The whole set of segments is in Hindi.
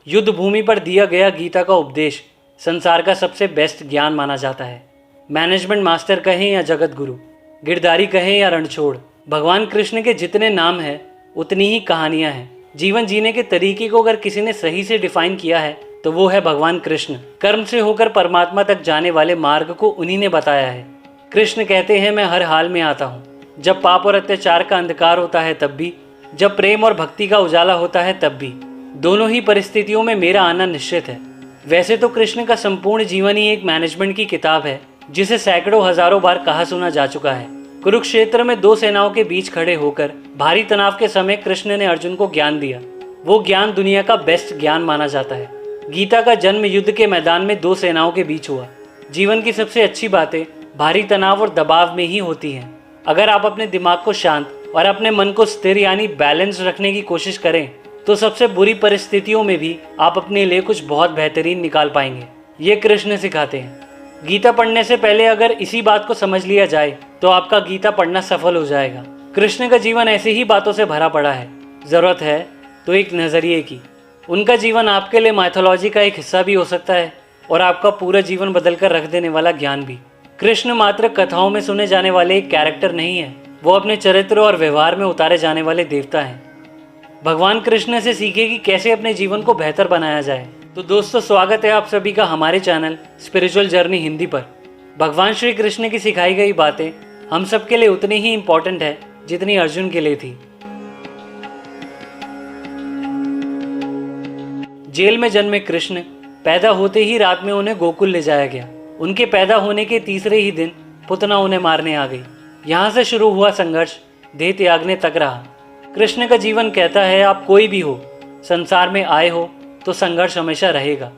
युद्ध भूमि पर दिया गया गीता का उपदेश संसार का सबसे बेस्ट ज्ञान माना जाता है। मैनेजमेंट मास्टर कहें या जगत गुरु, गिरधारी कहें या रणछोड़, भगवान कृष्ण के जितने नाम हैं उतनी ही कहानियां हैं। जीवन जीने के तरीके को अगर किसी ने सही से डिफाइन किया है तो वो है भगवान कृष्ण। कर्म से होकर परमात्मा तक जाने वाले मार्ग को उन्हीं ने बताया है। कृष्ण कहते हैं, मैं हर हाल में आता हूँ। जब पाप और अत्याचार का अंधकार होता है तब भी, जब प्रेम और भक्ति का उजाला होता है तब भी, दोनों ही परिस्थितियों में मेरा आना निश्चित है। वैसे तो कृष्ण का संपूर्ण जीवन ही एक मैनेजमेंट की किताब है, जिसे सैकड़ों हजारों बार कहा सुना जा चुका है। कुरुक्षेत्र में दो सेनाओं के बीच खड़े होकर भारी तनाव के समय कृष्ण ने अर्जुन को ज्ञान दिया। वो ज्ञान दुनिया का बेस्ट ज्ञान माना जाता है। गीता का जन्म युद्ध के मैदान में दो सेनाओं के बीच हुआ। जीवन की सबसे अच्छी बातें भारी तनाव और दबाव में ही होती हैं। अगर आप अपने दिमाग को शांत और अपने मन को स्थिर यानी बैलेंस रखने की कोशिश करें तो सबसे बुरी परिस्थितियों में भी आप अपने लिए कुछ बहुत बेहतरीन निकाल पाएंगे। ये कृष्ण सिखाते हैं। गीता पढ़ने से पहले अगर इसी बात को समझ लिया जाए तो आपका गीता पढ़ना सफल हो जाएगा। कृष्ण का जीवन ऐसी ही बातों से भरा पड़ा है। जरूरत है तो एक नजरिए की। उनका जीवन आपके लिए माइथोलॉजी का एक हिस्सा भी हो सकता है और आपका पूरा जीवन बदल कर रख देने वाला ज्ञान भी। कृष्ण मात्र कथाओं में सुने जाने वाले एक कैरेक्टर नहीं है, वो अपने चरित्र और व्यवहार में उतारे जाने वाले देवता हैं। भगवान कृष्ण से सीखे कि कैसे अपने जीवन को बेहतर बनाया जाए। तो दोस्तों, स्वागत है आप सभी का हमारे चैनल स्पिरिचुअल जर्नी हिंदी पर। भगवान श्री कृष्ण की सिखाई गई बातें हम सबके लिए उतनी ही इम्पोर्टेंट है जितनी अर्जुन के लिए थी। जेल में जन्मे कृष्ण पैदा होते ही रात में उन्हें गोकुल ले जाया गया। उनके पैदा होने के तीसरे ही दिन पुतना उन्हें मारने आ गई। यहाँ से शुरू हुआ संघर्ष देह त्यागने तक रहा। कृष्ण का जीवन कहता है, आप कोई भी हो, संसार में आए हो तो संघर्ष हमेशा रहेगा।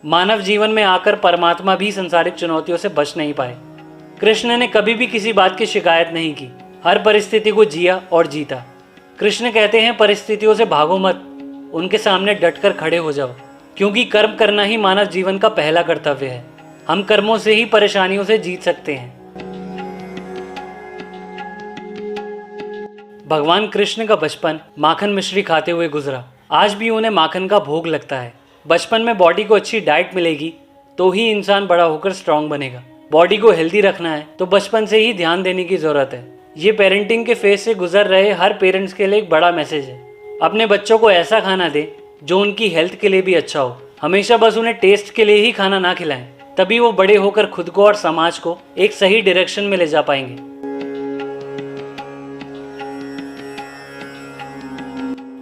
मानव जीवन में आकर परमात्मा भी संसारिक चुनौतियों से बच नहीं पाए। कृष्ण ने कभी भी किसी बात की शिकायत नहीं की, हर परिस्थिति को जिया और जीता। कृष्ण कहते हैं, परिस्थितियों से भागो मत, उनके सामने डटकर खड़े हो जाओ, क्योंकि कर्म करना ही मानव जीवन का पहला कर्तव्य है। हम कर्मों से ही परेशानियों से जीत सकते हैं। भगवान कृष्ण का बचपन माखन मिश्री खाते हुए गुजरा। आज भी उन्हें माखन का भोग लगता है। बचपन में बॉडी को अच्छी डाइट मिलेगी तो ही इंसान बड़ा होकर स्ट्रांग बनेगा। बॉडी को हेल्दी रखना है तो बचपन से ही ध्यान देने की जरूरत है। ये पेरेंटिंग के फेज से गुजर रहे हर पेरेंट्स के लिए एक बड़ा मैसेज है। अपने बच्चों को ऐसा खाना दें जो उनकी हेल्थ के लिए भी अच्छा हो। हमेशा बस उन्हें टेस्ट के लिए ही खाना ना खिलाएं, तभी वो बड़े होकर खुद को और समाज को एक सही डायरेक्शन में ले जा पाएंगे।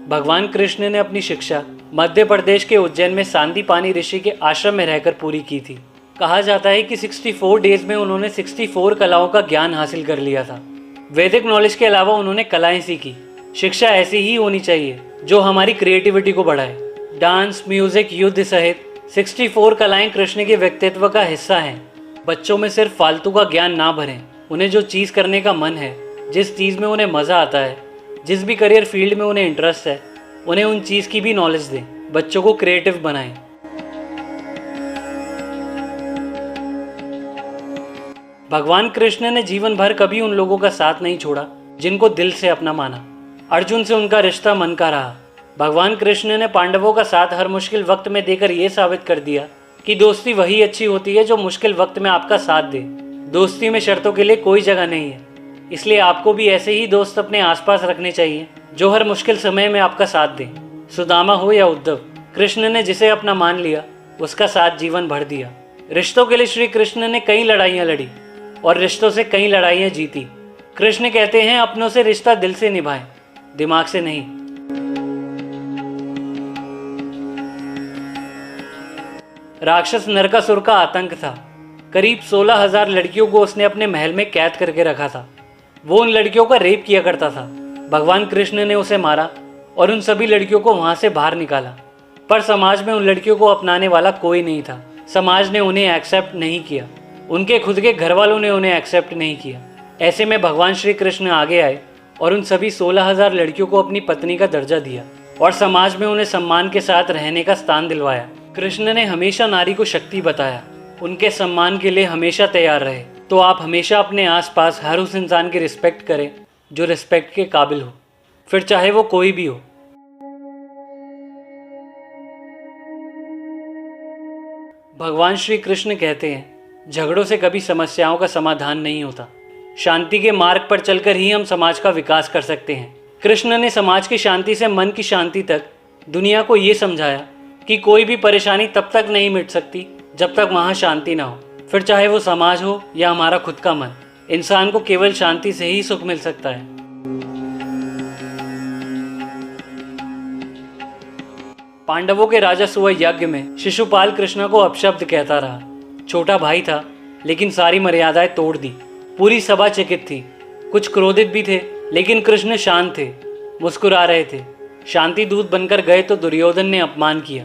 भगवान कृष्ण ने अपनी शिक्षा मध्य प्रदेश के उज्जैन में सांदीपानी ऋषि के आश्रम में रहकर पूरी की थी। कहा जाता है कि 64 डेज में उन्होंने 64 कलाओं का ज्ञान हासिल कर लिया था। वैदिक नॉलेज के अलावा उन्होंने कलाएं सीखी। शिक्षा ऐसी ही होनी चाहिए जो हमारी क्रिएटिविटी को बढ़ाए। डांस, म्यूजिक, युद्ध सहित 64 कलाएं कृष्ण के व्यक्तित्व का हिस्सा हैं। बच्चों में सिर्फ फालतू का ज्ञान ना भरें। उन्हें जो चीज़ करने का मन है, जिस चीज़ में उन्हें मज़ा आता है, जिस भी करियर फील्ड में उन्हें इंटरेस्ट है, उन्हें उन चीज़ की भी नॉलेज दें। बच्चों को क्रिएटिव बनाएं। भगवान कृष्ण ने जीवन भर कभी उन लोगों का साथ नहीं छोड़ा जिनको दिल से अपना माना। अर्जुन से उनका रिश्ता मन का रहा। भगवान कृष्ण ने पांडवों का साथ हर मुश्किल वक्त में देकर यह साबित कर दिया कि दोस्ती वही अच्छी होती है जो मुश्किल वक्त में आपका साथ दे। दोस्ती में शर्तों के लिए कोई जगह नहीं है, इसलिए आपको भी ऐसे ही दोस्त अपने आसपास रखने चाहिए जो हर मुश्किल समय में आपका साथ दें। सुदामा हो या उद्धव, कृष्ण ने जिसे अपना मान लिया उसका साथ जीवन भर दिया। रिश्तों के लिए श्री कृष्ण ने कई लड़ाइयाँ लड़ी और रिश्तों से कई लड़ाइयाँ जीती। कृष्ण कहते हैं, अपनों से रिश्ता दिल से निभाएं, दिमाग से नहीं। राक्षस नरकासुर का आतंक था। करीब 16,000 लड़कियों को उसने अपने महल में कैद करके रखा था। वो उन लड़कियों का रेप किया करता था। भगवान कृष्ण ने उसे मारा और उन सभी लड़कियों को वहां से बाहर निकाला। पर समाज में उन लड़कियों को अपनाने वाला कोई नहीं था। समाज ने उन्हें एक्सेप्ट नहीं किया। उनके खुद के घर वालों ने उन्हें एक्सेप्ट नहीं किया। ऐसे में भगवान श्री कृष्ण आगे आए और उन सभी 16,000 लड़कियों को अपनी पत्नी का दर्जा दिया और समाज में उन्हें सम्मान के साथ रहने का स्थान दिलवाया। कृष्ण ने हमेशा नारी को शक्ति बताया। उनके सम्मान के लिए हमेशा तैयार रहे। तो आप हमेशा अपने आसपास हर उस इंसान की रिस्पेक्ट करें जो रिस्पेक्ट के काबिल हो, फिर चाहे वो कोई भी हो। भगवान श्री कृष्ण कहते हैं, झगड़ों से कभी समस्याओं का समाधान नहीं होता। शांति के मार्ग पर चलकर ही हम समाज का विकास कर सकते हैं। कृष्ण ने समाज की शांति से मन की शांति तक दुनिया को ये समझाया कि कोई भी परेशानी तब तक नहीं मिट सकती जब तक वहाँ शांति ना हो। फिर चाहे वो समाज हो या हमारा खुद का मन, इंसान को केवल शांति से ही सुख मिल सकता है। पांडवों के राजसूय यज्ञ में शिशुपाल कृष्ण को अपशब्द कहता रहा। छोटा भाई था, लेकिन सारी मर्यादाएं तोड़ दी। पूरी सभा चकित थी, कुछ क्रोधित भी थे, लेकिन कृष्ण शांत थे, मुस्कुरा रहे थे। शांति दूत बनकर गए तो दुर्योधन ने अपमान किया,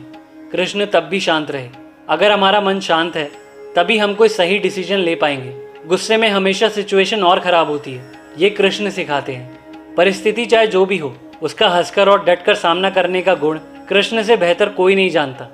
कृष्ण तब भी शांत रहे। अगर हमारा मन शांत है तभी हम कोई सही डिसीजन ले पाएंगे। गुस्से में हमेशा सिचुएशन और खराब होती है, ये कृष्ण सिखाते हैं। परिस्थिति चाहे जो भी हो, उसका हंसकर और डटकर सामना करने का गुण कृष्ण से बेहतर कोई नहीं जानता।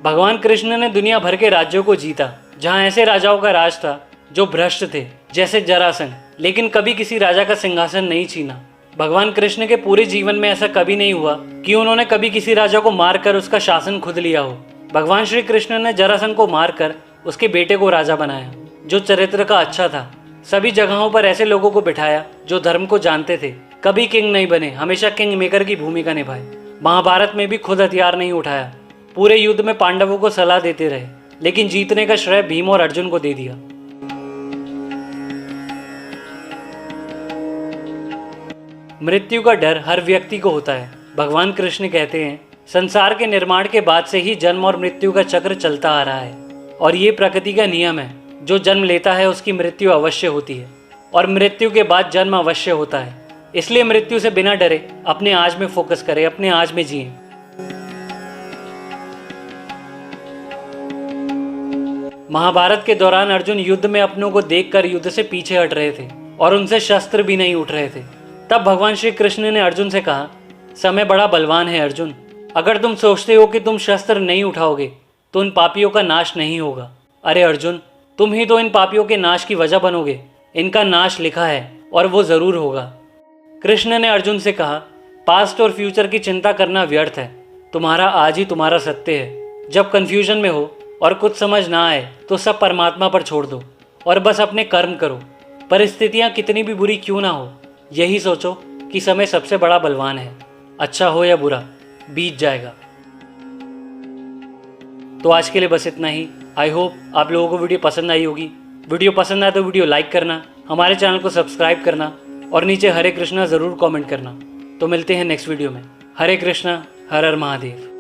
भगवान कृष्ण ने दुनिया भर के राज्यों को जीता, जहां ऐसे राजाओं का राज था जो भ्रष्ट थे, जैसे जरासंध, लेकिन कभी किसी राजा का सिंहासन नहीं छीना। भगवान कृष्ण के पूरे जीवन में ऐसा कभी नहीं हुआ कि उन्होंने कभी किसी राजा को मारकर उसका शासन खुद लिया हो। भगवान श्री कृष्ण ने जरासंध को मारकर उसके बेटे को राजा बनाया, जो चरित्र का अच्छा था। सभी जगहों पर ऐसे लोगों को बिठाया जो धर्म को जानते थे। कभी किंग नहीं बने, हमेशा किंग मेकर की भूमिका निभाई। महाभारत में भी खुद हथियार नहीं उठाया। पूरे युद्ध में पांडवों को सलाह देते रहे, लेकिन जीतने का श्रेय भीम और अर्जुन को दे दिया। मृत्यु का डर हर व्यक्ति को होता है। भगवान कृष्ण कहते हैं, संसार के निर्माण के बाद से ही जन्म और मृत्यु का चक्र चलता आ रहा है, और ये प्रकृति का नियम है। जो जन्म लेता है उसकी मृत्यु अवश्य होती है, और मृत्यु के बाद जन्म अवश्य होता है। इसलिए मृत्यु से बिना डरे अपने आज में फोकस करें, अपने आज में जिएं। महाभारत के दौरान अर्जुन युद्ध में अपनों को देखकर युद्ध से पीछे हट रहे थे और उनसे शस्त्र भी नहीं उठ रहे थे। तब भगवान श्री कृष्ण ने अर्जुन से कहा, समय बड़ा बलवान है अर्जुन। अगर तुम सोचते हो कि तुम शस्त्र नहीं उठाओगे तो उन पापियों का नाश नहीं होगा। अरे अर्जुन, तुम ही तो इन पापियों के नाश की वजह बनोगे। इनका नाश लिखा है और वो जरूर होगा। कृष्ण ने अर्जुन से कहा, पास्ट और फ्यूचर की चिंता करना व्यर्थ है। तुम्हारा आज ही तुम्हारा सत्य है। जब कंफ्यूजन में हो और कुछ समझ ना आए तो सब परमात्मा पर छोड़ दो और बस अपने कर्म करो। परिस्थितियाँ कितनी भी बुरी क्यों ना हो, यही सोचो कि समय सबसे बड़ा बलवान है। अच्छा हो या बुरा, बीत जाएगा। तो आज के लिए बस इतना ही। आई होप आप लोगों को वीडियो पसंद आई होगी। वीडियो पसंद आए तो वीडियो लाइक करना, हमारे चैनल को सब्सक्राइब करना और नीचे हरे कृष्णा ज़रूर कमेंट करना। तो मिलते हैं नेक्स्ट वीडियो में। हरे कृष्णा, हर हर महादेव।